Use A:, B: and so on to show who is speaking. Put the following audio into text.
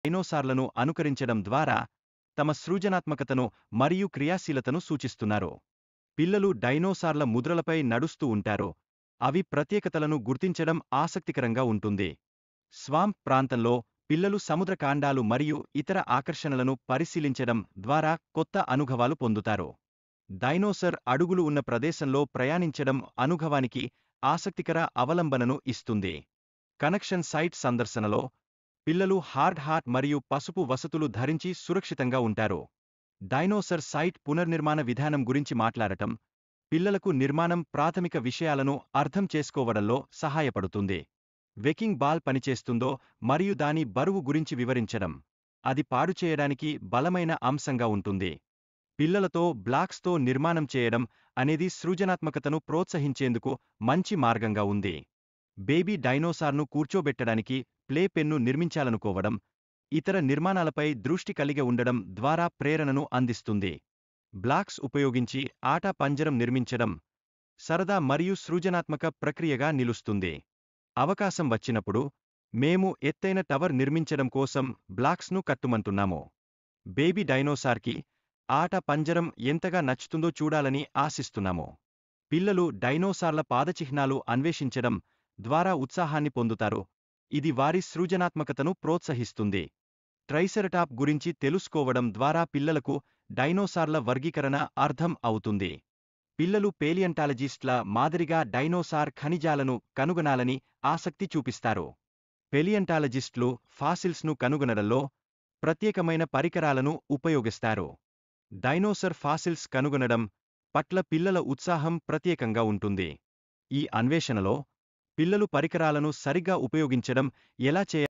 A: డైనోసార్లను అనుకరించడం ద్వారా తమ సృజనాత్మకతను మరియు క్రియాశీలతను సూచిస్తున్నారు. పిల్లలు డైనోసార్ల ముద్రలపై నడుస్తూ ఉంటారు. అవి ప్రత్యేకతలను గుర్తించడం ఆసక్తికరంగా ఉంటుంది. స్వాంప్ ప్రాంతంలో పిల్లలు సముద్ర కాండాలు మరియు ఇతర ఆకర్షణలను పరిశీలించడం ద్వారా కొత్త అనుభవాలు పొందుతారు. డైనోసార్ అడుగులు ఉన్న ప్రదేశంలో ప్రయాణించడం అనుభవానికి ఆసక్తికర అవలంబనను ఇస్తుంది. కనెక్షన్ సైట్ సందర్శనలో పిల్లలు హార్డ్ హాట్ మరియు పసుపు వసతులు ధరించి సురక్షితంగా ఉంటారు. డైనోసార్ సైట్ పునర్నిర్మాణ విధానం గురించి మాట్లాడటం పిల్లలకు నిర్మాణం ప్రాథమిక విషయాలను అర్థం చేసుకోవడంలో సహాయపడుతుంది. వెకింగ్ బాల్ పనిచేస్తుందో మరియు దాని బరువు గురించి వివరించడం అది పాడు చేయడానికి బలమైన అంశంగా ఉంటుంది. పిల్లలతో బ్లాక్స్తో నిర్మాణం చేయడం అనేది సృజనాత్మకతను ప్రోత్సహించేందుకు మంచి మార్గంగా ఉంది. బేబీ డైనోసార్ను కూర్చోబెట్టడానికి ప్లే పెన్ను నిర్మించాలనుకోవడం ఇతర నిర్మాణాలపై దృష్టి కలిగి ఉండడం ద్వారా ప్రేరణను అందిస్తుంది. బ్లాక్స్ ఉపయోగించి ఆట పంజరం నిర్మించడం సరదా మరియు సృజనాత్మక ప్రక్రియగా నిలుస్తుంది. అవకాశం వచ్చినప్పుడు మేము ఎత్తైన టవర్ నిర్మించడం కోసం బ్లాక్స్ను కట్టుమంటున్నాము. బేబీ డైనోసార్కి ఆట పంజరం ఎంతగా నచ్చుతుందో చూడాలని ఆశిస్తున్నాము. పిల్లలు డైనోసార్ల పాదచిహ్నాలు అన్వేషించడం ద్వారా ఉత్సాహాన్ని పొందుతారు. ఇది వారి సృజనాత్మకతను ప్రోత్సహిస్తుంది. ట్రైసెరటాప్ గురించి తెలుసుకోవడం ద్వారా పిల్లలకు డైనోసార్ల వర్గీకరణ అర్థం అవుతుంది. పిల్లలు పేలియంటాలజిస్ట్ల మాదిరిగా డైనోసార్ ఖనిజాలను కనుగొనాలని ఆసక్తి చూపిస్తారు. పేలియంటాలజిస్టులు ఫాసిల్స్ను కనుగొనడంలో ప్రత్యేకమైన పరికరాలను ఉపయోగిస్తారు. డైనోసార్ ఫాసిల్స్ కనుగొనడం పట్ల పిల్లల ఉత్సాహం ప్రత్యేకంగా ఉంటుంది. ఈ అన్వేషణలో పిల్లలు పరికరాలను సరిగ్గా ఉపయోగించడం ఎలా చేయాలి